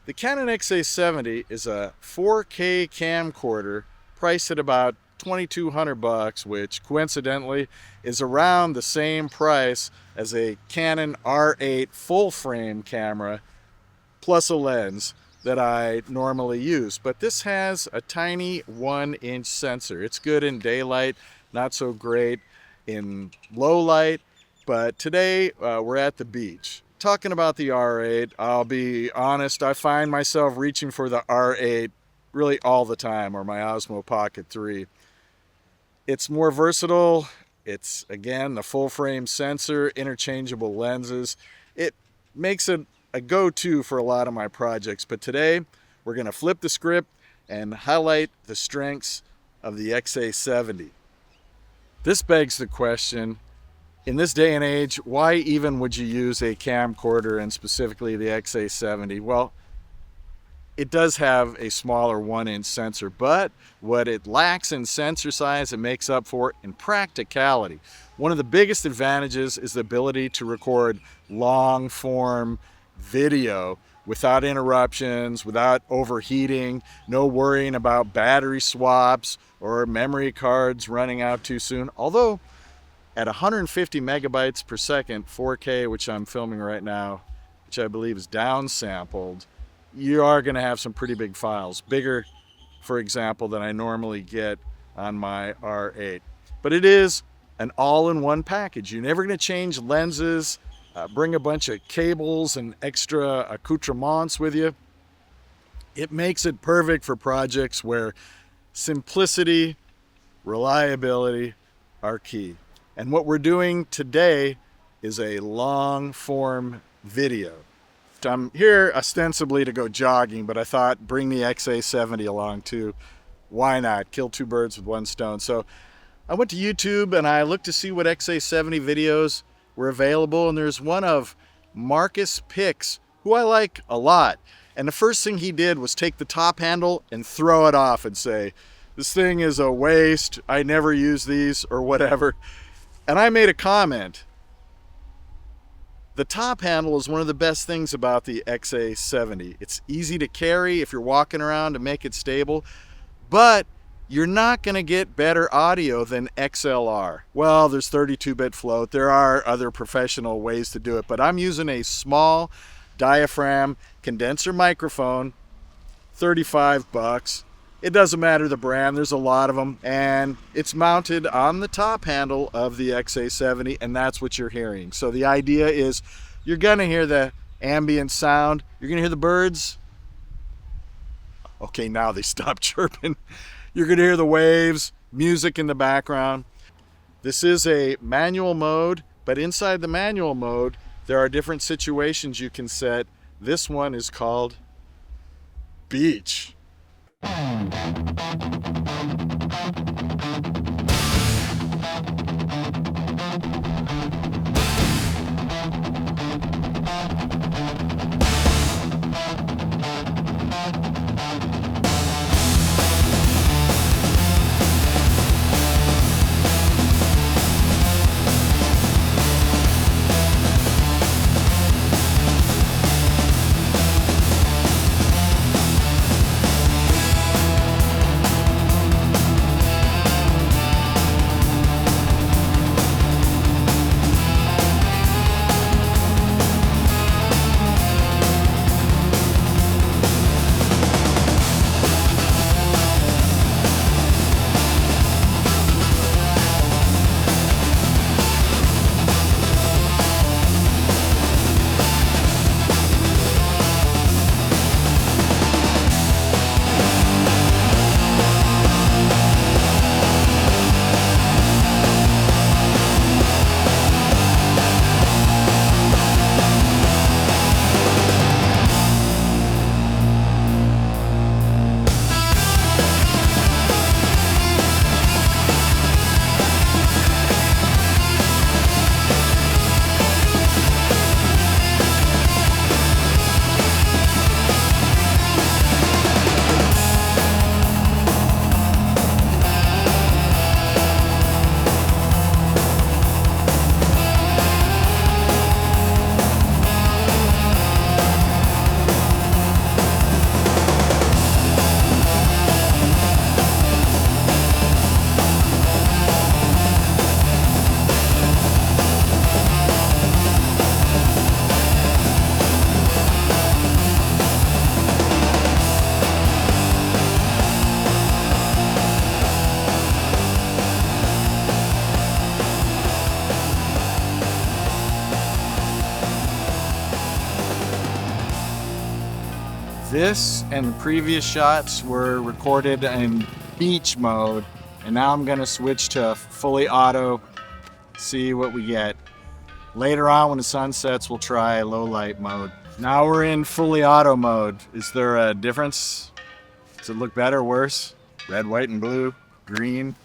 The Canon XA70 is a 4K camcorder priced at about $2,200, which coincidentally is around the same price as a Canon R8 full frame camera plus a lens that I normally use. But this has a tiny 1-inch sensor. It's good in daylight, not so great in low light, but today we're at the beach. Talking about the R8, I'll be honest, I find myself reaching for the R8 really all the time, or my Osmo Pocket 3. It's more versatile. It's, again, the full frame sensor, interchangeable lenses. It makes it a go-to for a lot of my projects. But today, we're going to flip the script and highlight the strengths of the XA70. This begs the question, in this day and age, why even would you use a camcorder, and specifically the XA70? Well, it does have a smaller 1-inch sensor, but what it lacks in sensor size, it makes up for in practicality. One of the biggest advantages is the ability to record long-form video without interruptions, without overheating, no worrying about battery swaps or memory cards running out too soon. Although at 150 megabytes per second, 4K, which I'm filming right now, which I believe is downsampled, you are going to have some pretty big files. Bigger, for example, than I normally get on my R8. But it is an all-in-one package. You're never going to change lenses, bring a bunch of cables and extra accoutrements with you. It makes it perfect for projects where simplicity, reliability are key. And what we're doing today is a long-form video. I'm here ostensibly to go jogging, but I thought bring the XA70 along too. Why not? Kill two birds with one stone. So I went to YouTube and I looked to see what XA70 videos were available, and there's one of Marcus Pix, who I like a lot. And the first thing he did was take the top handle and throw it off and say, this thing is a waste, I never use these, or whatever. And I made a comment. The top handle is one of the best things about the XA70. It's easy to carry if you're walking around to make it stable, but you're not going to get better audio than XLR. Well, there's 32-bit float. There are other professional ways to do it, but I'm using a small diaphragm condenser microphone, $35. It doesn't matter the brand, there's a lot of them, and it's mounted on the top handle of the XA70, and that's what you're hearing. So the idea is you're going to hear the ambient sound, you're going to hear the birds. Okay, now they stopped chirping. You're going to hear the waves, music in the background. This is a manual mode, but inside the manual mode, there are different situations you can set. This one is called Beach. This and the previous shots were recorded in beach mode, and now I'm gonna switch to fully auto, see what we get. Later on when the sun sets, we'll try low light mode. Now we're in fully auto mode. Is there a difference? Does it look better, worse? Red, white, and blue, green.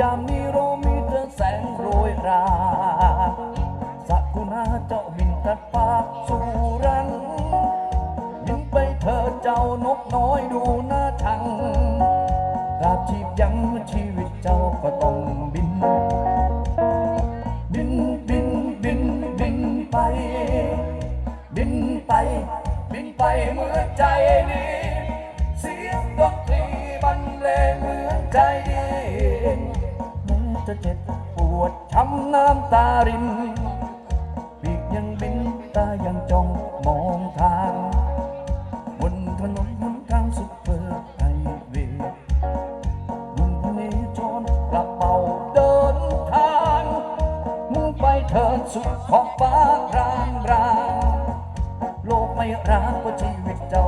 ยามนี้เรามีเรืองแสงโรยราสักุณาเจ้าบินตัดฟ้าสู่รังบินไปเธอเจ้านกน้อยดูหน้าชังตราบชีพยังชีวิตเจ้าก็ต้องบินบินบินบินบินไปบินไปบินไปเหมือนใจดีเสียงดนตรีบรรเลงเหมือนใจดีจะเจ็บปวดช้ำน้ำตารินปีกยังบินตายังจ้องมองทางบนถนนหนทางซุปเปอร์ไฮเวย์มุ่งเนจรกระเป๋าเดินทางมุ่งไปเถิดสุดขอบฟ้ารางรางโลกไม่ร้างก็ชีวิตเจ้า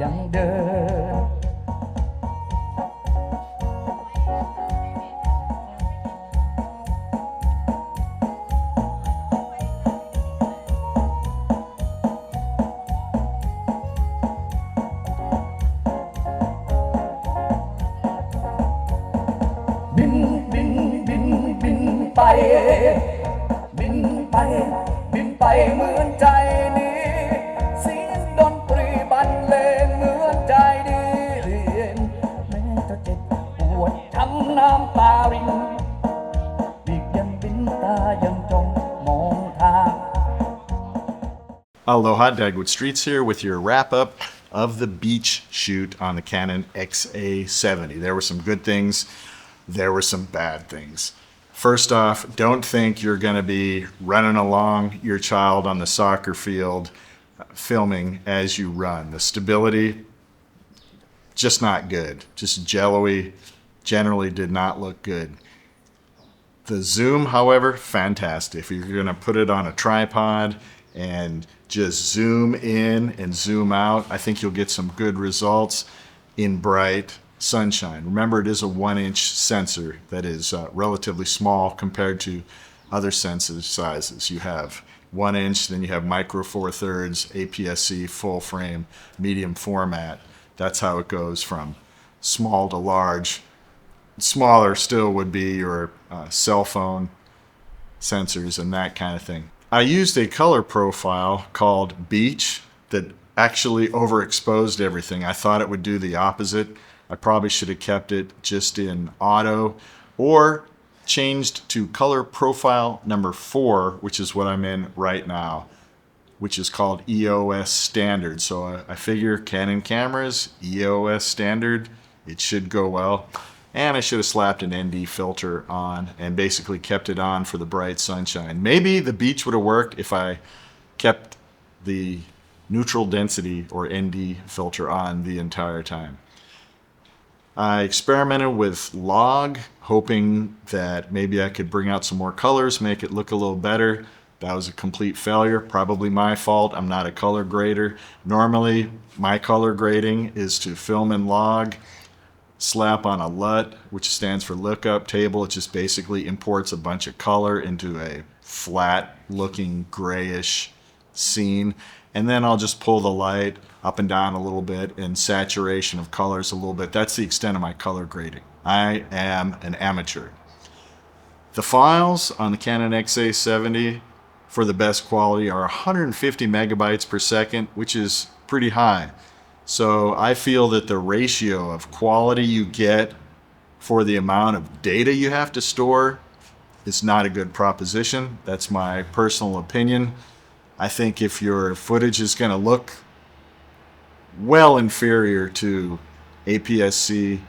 ยังเดินไปบินไปบินไปเหมือนใจนี้เสียงดนตรีบรรเลงเหมือนใจดีแม้จะเจ็บปวดช้ำน้ำตารินปีกยังบินตายังจ้องมองทาง Aloha, Dagwood Streets here with your wrap-up of the beach shoot on the Canon XA70. There were some good things, there were some bad things. First off, don't think you're going to be running along your child on the soccer field filming as you run. The stability, just not good. Just jello-y, generally did not look good. The zoom, however, fantastic. If you're going to put it on a tripod and just zoom in and zoom out, I think you'll get some good results in bright sunshine. Remember, it is a 1-inch sensor that is relatively small compared to other sensor sizes. You have 1 inch, then you have micro 4/3, APS-C, full frame, medium format. That's how it goes from small to large. Smaller still would be your cell phone sensors and that kind of thing. I used a color profile called Beach that actually overexposed everything. I thought it would do the opposite. I probably should have kept it just in auto or changed to color profile number 4, which is what I'm in right now, which is called EOS Standard. So I figure Canon cameras, EOS Standard, it should go well. And I should have slapped an ND filter on and basically kept it on for the bright sunshine. Maybe the beach would have worked if I kept the neutral density or ND filter on the entire time. I experimented with log, hoping that maybe I could bring out some more colors, make it look a little better. That was a complete failure, probably my fault. I'm not a color grader. Normally, my color grading is to film in log, slap on a LUT, which stands for lookup table. It just basically imports a bunch of color into a flat looking grayish scene. And then I'll just pull the light up and down a little bit and saturation of colors a little bit. That's the extent of my color grading. I am an amateur. The files on the Canon XA70 for the best quality are 150 megabytes per second, which is pretty high. So I feel that the ratio of quality you get for the amount of data you have to store is not a good proposition. That's my personal opinion. I think if your footage is going to look well inferior to APS-C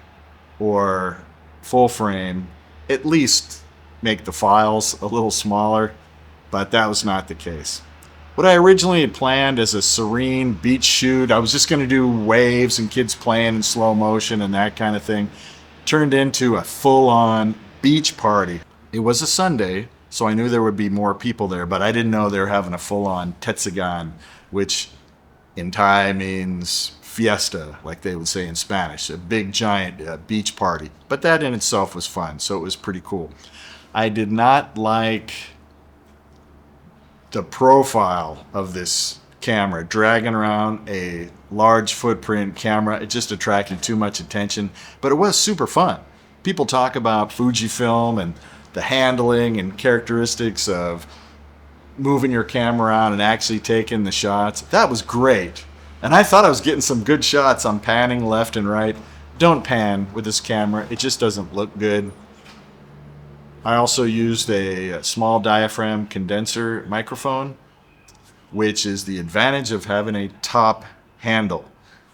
or full frame, at least make the files a little smaller, but that was not the case. What I originally had planned as a serene beach shoot, I was just going to do waves and kids playing in slow motion and that kind of thing, turned into a full-on beach party. It was a Sunday, so I knew there would be more people there, but I didn't know they were having a full-on tetsagan, which in Thai means fiesta, like they would say in Spanish, a big giant beach party. But that in itself was fun, so it was pretty cool. I did not like the profile of this camera, dragging around a large footprint camera. It just attracted too much attention, but it was super fun. People talk about Fujifilm and the handling and characteristics of moving your camera around and actually taking the shots. That was great. And I thought I was getting some good shots on panning left and right. Don't pan with this camera. It just doesn't look good. I also used a small diaphragm condenser microphone, which is the advantage of having a top handle.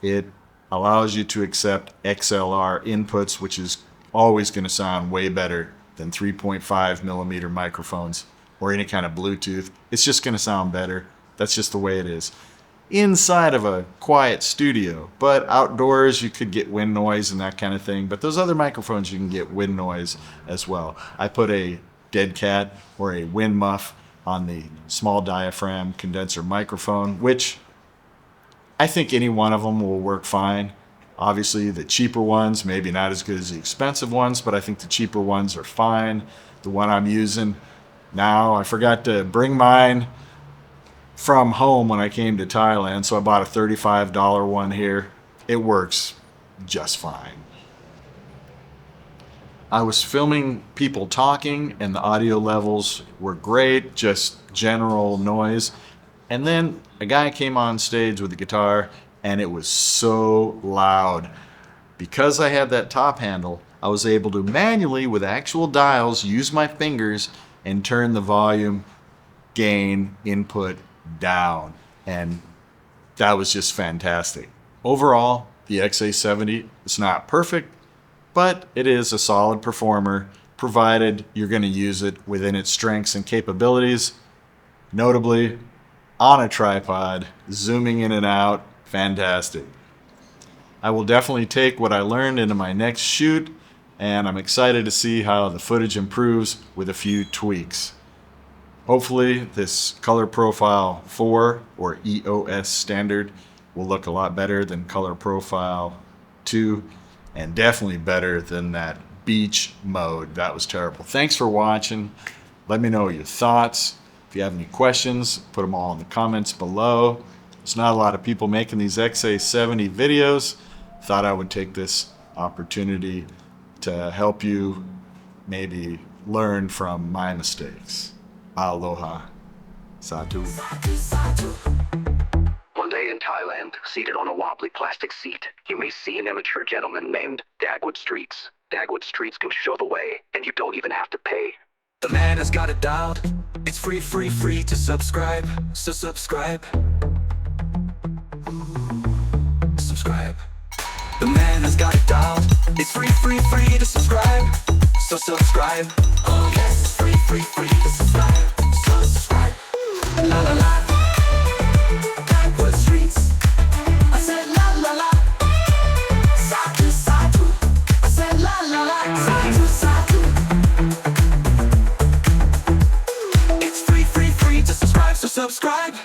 It allows you to accept XLR inputs, which is always going to sound way better than 3.5 millimeter microphones or any kind of Bluetooth. It's just going to sound better. That's just the way it is. Inside of a quiet studio, but outdoors you could get wind noise and that kind of thing. But those other microphones, you can get wind noise as well. I put a dead cat or a wind muff on the small diaphragm condenser microphone, which I think any one of them will work fine. Obviously, the cheaper ones, maybe not as good as the expensive ones, but I think the cheaper ones are fine. The one I'm using now, I forgot to bring mine from home when I came to Thailand, so I bought a $35 one here. It works just fine. I was filming people talking, and the audio levels were great, just general noise. And then a guy came on stage with a guitar, and it was so loud. Because I had that top handle, I was able to manually, with actual dials, use my fingers and turn the volume, gain, input down. And that was just fantastic. Overall, the XA70 is not perfect, but it is a solid performer, provided you're going to use it within its strengths and capabilities. Notably, on a tripod, zooming in and out, fantastic. I will definitely take what I learned into my next shoot, and I'm excited to see how the footage improves with a few tweaks. Hopefully this color profile 4 or EOS standard will look a lot better than color profile 2, and definitely better than that beach mode. That was terrible. Thanks for watching. Let me know your thoughts. If you have any questions, put them all in the comments below. There's not a lot of people making these XA70 videos. Thought I would take this opportunity to help you maybe learn from my mistakes. Aloha. Satu. One day in Thailand, seated on a wobbly plastic seat, you may see an immature gentleman named Dagwood Streets. Dagwood streets can show the way, and you don't even have to pay. The man has got it dialed. It's free, free, free to subscribe. So subscribe. Subscribe. The man has got it dialed. It's free, free, free to subscribe. So subscribe. Oh yes, free, free, free to subscribe. So subscribe. La la la. Dagwood streets. I said la la la. Side to side to. I said la la la. Side to side to. It's free, free, free to subscribe. So subscribe.